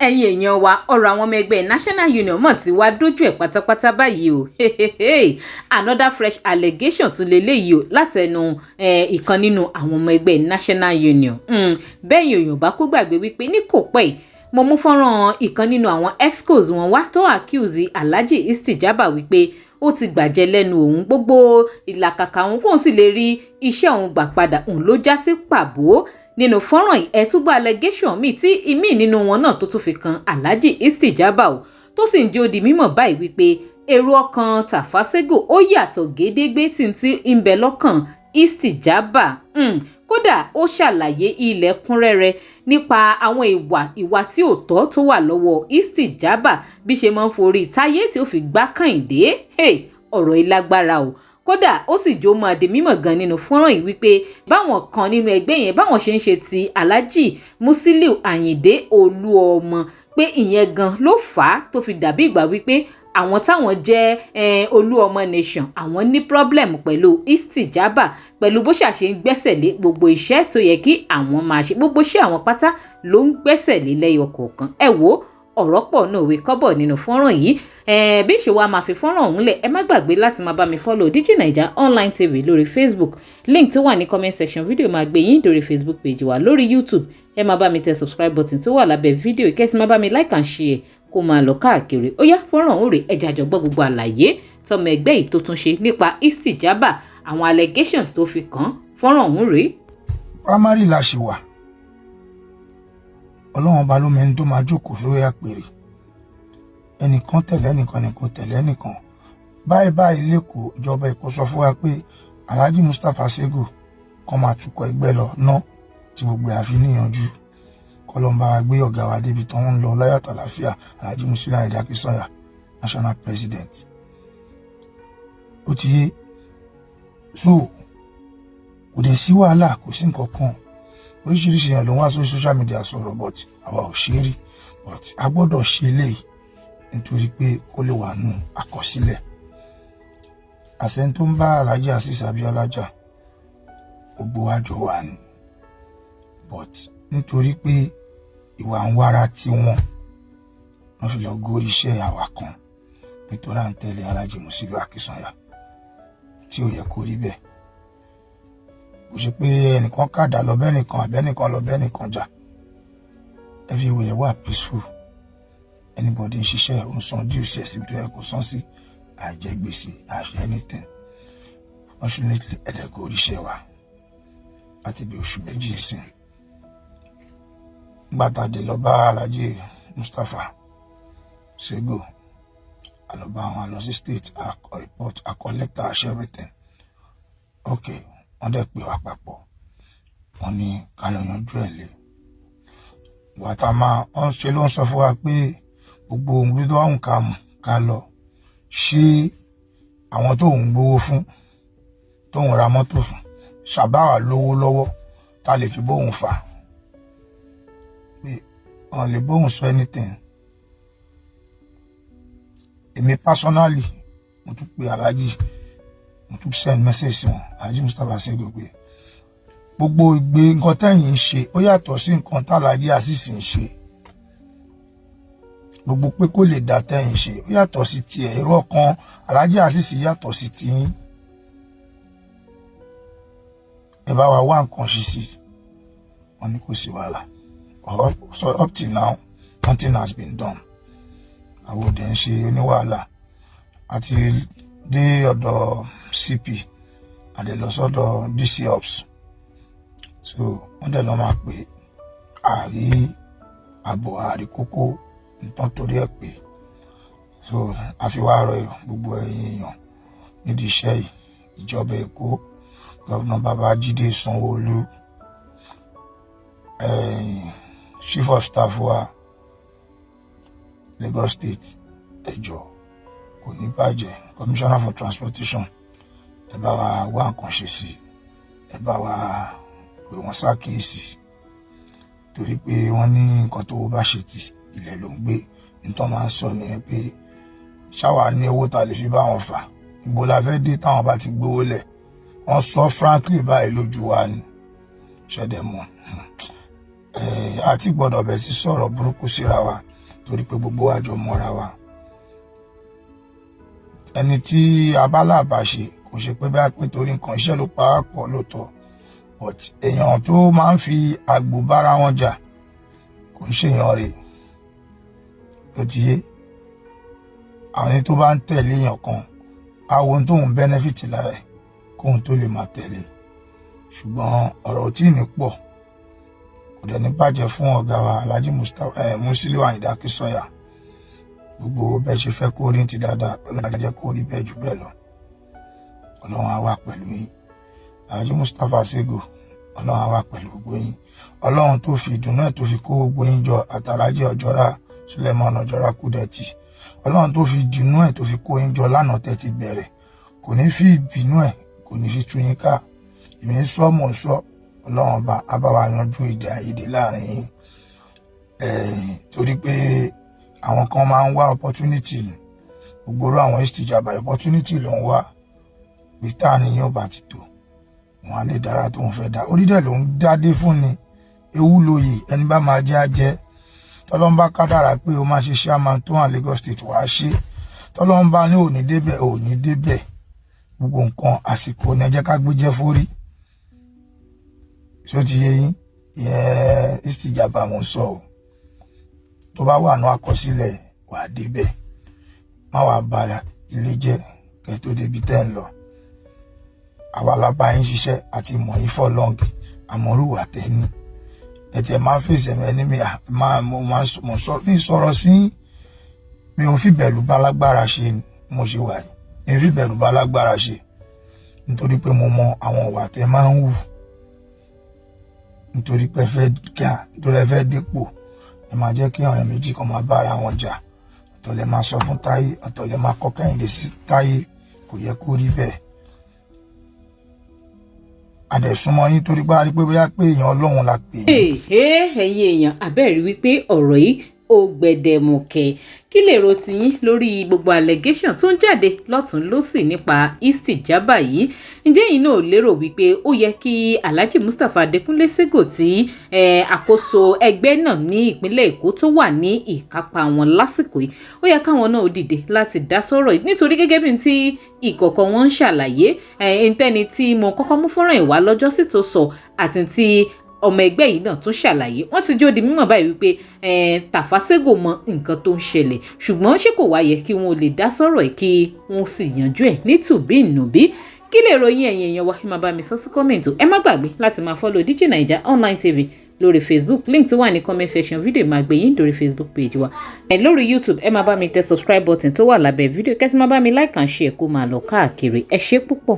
ẹ̀yin èèyàn wa ọ̀rọ̀ àwọn ọmọ ẹgbẹ́ National Union mọ̀ tí wàá dójú ẹ̀ pátápátá báyìí o another fresh allegation tún leléyìí o látẹnu ìkan nínú àwọn ọmọ ẹgbẹ́ National Union bẹ́ẹ̀ èèyàn bá kú gbàgbé wípé ní kò pẹ́ mo mú fọ́nrán ìkan nínú àwọn excos wọn wá tó accuse Alhaji Istijabah wípé ó ti gbàjẹ́ lẹ́nu òun gbogbo ìlàkàkà òun kóun sì lè rí iṣẹ́ òun gbà padà òun ló já sí pàbó nínú fọ́nrán yìí ẹ̀túgbọ́ allegation míì tí ìmíì nínú wọn náà tó tún fi kan Alhaji Istijabah o tó sì ń jẹ́ ó di mímọ̀ báyìí wípé èrò ọkàn Tafa Sego ó yàtọ̀ gédégbé sí ti ń bẹ lọ́kàn Istijabah kódà ó ṣàlàyé ilẹ̀kùnrẹ́rẹ́ nípa àwọn ìwà tí ò tọ́ tó wà lọ́wọ́ Istijabah bí ṣe máa ń forí táyé tí ó fi gbá Kàìndé ọ̀rọ̀ ìlágbára o kódà ó sì jó máa di mímọ̀ gan nínú fọ́nrán yìí wípé báwọn kan nínú ẹgbẹ́ yẹn báwọn ṣe ń ṣe ti Alhaji Musiliu Ayinde Oluomo pé ìyẹn gan ló fà á tó fi dàbí ìgbà wípé àwọn táwọn jẹ́ Oluomo nation àwọn ní problem pẹ̀lú Istijabah pẹ̀lú bó ṣàṣe ń gbẹ́sẹ̀ lé gbogbo iṣẹ́ tó yẹ kí àwọn máa ṣe gbogbo iṣẹ́ àwọn pátá ló ń gbẹ́sẹ̀ lé lẹ́yọ kọ̀ọ̀kan ẹ wo ọ̀rọ̀ pọ̀ náà òwe kọ́bọ̀ nínú fọ́nrán yìí bí ṣe wá máa fi fọ́nrán ọ̀hún lẹ̀ ẹ má gbàgbé láti máa bá mi follow DIGINAIJA online tv lórí Facebook link tó wà ní comment section fídíò máa gbé yín lórí Facebook page wa lórí YouTube ẹ máa bá mi tẹ subscribe button tó wà lábẹ́ fídíò kẹ́sì máa bá mi like and share kó máa lọ káàkiri ó yá fọ́nrán ọ̀hún rè ẹja àjọgbọ́ gbogbo àlàyé tọmọ ẹgbẹ́ yìí tó tún ṣe nípa Istijabah àwọn allegations tó fi kàn fọ́nrán ọ̀hún rè. primary la ṣe wà ọlọ́run ọba ló mẹ́ni tó máa jókòó sórí àpèrè ẹnìkan tẹ̀lé ẹnìkan nìkan tẹ̀lé ẹnìkan báyìí lẹ́kọ̀ọ́ ìjọba Èkó sọ fún wa pé Alhaji Tafa Sego kan máa tukọ̀ ẹgbẹ́ lọ ná tí gbogbo àfi níyànjú kọlọ́mbà wa gbé ọ̀gá wa débi tó ń lọ láyàtọ̀ àlàáfíà Alhaji Musiliu Ayinde national president ó ti yé so kò dẹ̀ sí wàhálà kò sí nǹkan kan oríṣiríṣi èèyàn ló wá sórí social media sọ̀rọ̀ but àwa ò ṣe rí but a gbọ́dọ̀ ṣe eléyìí nítorí pé kó lè wà nù àkọsílẹ̀ àṣẹ tó ń bá Alhaji Azeez Abiola jà gbogbo wa jọ wà ní but nítorí pé ìwà ń wára tí wọ́n fi lọ górí iṣẹ́ àwa kan nítorí à ń tẹ̀lé Alhaji Musiliu tí ò yẹ kó rí bẹ́ẹ̀ kò ṣe pé ẹnìkan kàdá lọ bẹ́ẹ̀ nìkan àbẹ́nìkan lọ bẹ́ẹ̀ nìkan jà everywhere wà peaceful anybody ń ṣiṣẹ́ ń san dues síbi tó yẹ kó san sí àjẹ gbèsè àṣẹ anything fortunately ẹ̀dẹ̀gò oríṣẹ́ wa láti bí oṣù méjì sí gbàtàdé lọ bá Alhaji Tafa Sego àlọ́bá àwọn àlọ́ sí state report àkọlẹ́tà àṣẹ everything okay wọ́n dẹ̀ pè wá papọ̀ wọ́n ní ká lọ yanjú ẹ̀ lé wàtá máa wọ́n ṣe ló ń sọ fún wa pé gbogbo ohun bí tó wà ń ká mú ká lọ ṣé àwọn tó ń gbowó fún tó ń ra mọ́tò fún ṣàbáwà lówó lọ́wọ́ tá lè fi bóun fà pé wọ́n lè bóun sọ anything èmi personally mo tún pe Alhaji mo tún send message sí wọn Alhaji Tafa Sego pé gbogbo ìgbé nǹkan tẹ́yìn ń ṣe ó yàtọ̀ sí nǹkan t'Alhaji Azeez ń ṣe gbogbo pé kó lè dá tẹ́yìn ṣe ó yàtọ̀ sí tiẹ̀ èrò ọkàn Alhaji Azeez yàtọ̀ sí tiyín ẹ bá wa wá nǹkan ṣe sí wọn ní kò sí wàhálà so up till now nothing has been done àwọn òde ń ṣe oníwàhálà àti dé ọ̀dọ̀ CP àdè lọ sọ́dọ̀ DC Ops so wọ́n dẹ̀ lọ máa pè àrí àbọ̀ àrí kókó nǹkan torí ẹ̀ pé so àfiwá rọ gbogbo ẹ̀yin èèyàn nídìí iṣẹ́ yìí ìjọba Èkó gọ́vnà Babájídé Sanwó-Olú chief of staff wa Lagos State ẹjọ́ kò ní bàjẹ́ commissioner for transportation ẹ bá wa wá nǹkan ṣe sí ẹ bá wa pé wọ́n ṣàkíyèsí torí pé wọ́n ní nǹkan tó bá ṣe tì ilẹ̀ ló ń gbé nítorí máa ń sọ nìyẹn pé ṣáwa ní owó tá lè fi bá wọn fà ìbò la fẹ́ dé táwọn bá ti gbówó lẹ̀ wọ́n sọ frankly báyìí lójú wa ni ṣẹ́dẹ̀ mọ́ àti gbọ́dọ̀ bẹ̀ sí sọ̀rọ̀ burúkú síra wa torí pé gbogbo wa jọ mọ́ra wa. Ẹni tí abálàbà ṣe kò ṣe pé bá pé torí nǹkan iṣẹ́ ló pa á pọ̀ lóòótọ́, but èèyàn tó máa ń fi àgbò bára wọn jà kò ń ṣèyàn rẹ̀ tó ti yé. Àwọn ẹni tó bá ń tẹ̀lé èèyàn kan àwọn tó ń benefit lára ẹ̀ kóhun tó lè máa tẹ̀lé, ṣùgbọ́n ọ̀rọ̀ tí ní pọ̀ kò dẹ̀ ní bàjẹ́ fún ọ̀gá wa Alhaji Musiliu Ayinde Akínsọ́yà. Gbogbo bẹ́ẹ̀ ṣe fẹ́ kó rí ti dáadáa, Ọlọ́run jẹ́ kó rí bẹ́ẹ̀ jù bẹ́ẹ̀ lọ. Ọlọ́run á wà pẹ̀lú yín. Alhaji Tafa Sego, Ọlọ́run á wà pẹ̀lú gbogbo yín. Ọlọ́run tó fi ìdùnnú ẹ̀ tó fi kó gbogbo yín jọ àtàlájì Ọjọ́ra Suleiman Ọjọ́ra Kúdẹ̀tì. Ọlọ́run tó fi ìdùnnú ẹ̀ tó fi kó yín jọ lánàá tẹ́ ti bẹ̀rẹ̀ kò ní fi ìbínú ẹ̀ kò ní fi tú yín ká. Èmi ń sọ mò ń sọ, Ọlọ́run á bá wa yanjú èdè àìyedè láàrin yín. Torí pé àwọn kan máa ń wá opportunity, gbogbo àwọn Istijabah opportunity ló ń wá pé tá ni yóò bá ti tò wọn á lè dára tó ń fẹ́ dá. Orí dẹ̀ ló ń dádé fún ni, ewu lóye ẹni bá máa jẹ́ ajẹ́. Tọ́lọ́n bá kádàrá pé o máa ṣe chairman tó hàn Lagos State wàá ṣe, tọ́lọ́n bá ní òní débẹ̀ gbogbo nǹkan àsìkò ní ẹ jẹ́ ká gbé jẹ́ fórí. Ṣó ti yé yín? Ìyẹn Istijabah mo sọ o, tó bá wà ní àkọsílẹ̀ wà débẹ̀, má wàá ba ilé jẹ́ kẹ́ tó débi tẹ́ ń lọ. Àwa la bá yín ṣiṣẹ́ àti mọ̀ yín for long, àmọ́rúwà tẹ́ni ẹ tiẹ̀ máa ń fèsì ẹni mi mo sọ̀rọ̀ sí mi ò fi bẹ̀rù balágbára ṣe mo ṣe wà yìí, mi ò fi bẹ̀rù balágbára ṣe nítorí pé mo mọ àwọn ìwà tẹ́ máa ń hù, nítorí pé ẹ fẹ́ ga, nítorí ẹ fẹ́ dépò. Ẹ máa jẹ́ kí àwọn méjì kan máa bára wọn jà, ọ̀tọ̀ lẹ máa sọ fún Táyé, ọ̀tọ̀ lẹ máa kọ́ Kẹ́hìndé sí Táyé, kò yẹ kó rí bẹ́ẹ̀. Àdẹ̀súnmọ́ yín torí bá rí pé bóyá pé èèyàn Ọlọ́run la pè é. Ẹ̀yin èèyàn abẹ́rẹ́ wípé ọ̀rọ̀ yìí ó gbẹdẹmukẹ. Kí lè ro tiyín lórí gbogbo allegation tó ń jáde lọ́tún lósì nípa Istijabah yìí? Ǹjẹ́ yín náà lérò wípé ó yẹ kí Alhaji Mustapha Adékúnlé Sego tí àkóso ẹgbẹ́ náà ní ìpínlẹ̀ Èkó tó wà ní ìkápá wọn lásìkò yìí, ó yẹ káwọn náà dìde láti dá sọ̀rọ̀ yìí? Nítorí gẹ́gẹ́ bí tí ìkọ̀kọ̀ wọn ń ṣàlàyé, ẹni tí mo kọ́kọ́ mú fọ́nrán ìwà lọ́jọ́ sí tó sọ àti tí ọmọ ẹgbẹ́ yìí náà tún ṣàlàyé, wọ́n ti jó di mímọ̀ báyìí wípé Tafa Sego mọ nǹkan tó ń ṣẹlẹ̀, ṣùgbọ́n ṣé kò wá yẹ kí wọ́n lè dá sọ̀rọ̀ ẹ̀ kí wọ́n sì yanjú ẹ̀ nítùbí-ìnùbí? Kí lè ròyìn ẹ̀yin èèyàn wa? Ẹ máa bá mi sọ sí kọ́mẹ̀ntì. Ẹ má gbàgbé láti máa follow DIGINAIJA online TV lórí Facebook, link tó wà ní comment section fídíò máa gbé yín lórí Facebook page wa. Lórí YouTube ẹ máa bá mi tẹ subscribe button tó wà lábẹ́ fídíò, kẹ́sì máa bá mi like and share kó máa lọ káàkiri. Ẹ ṣé púpọ̀.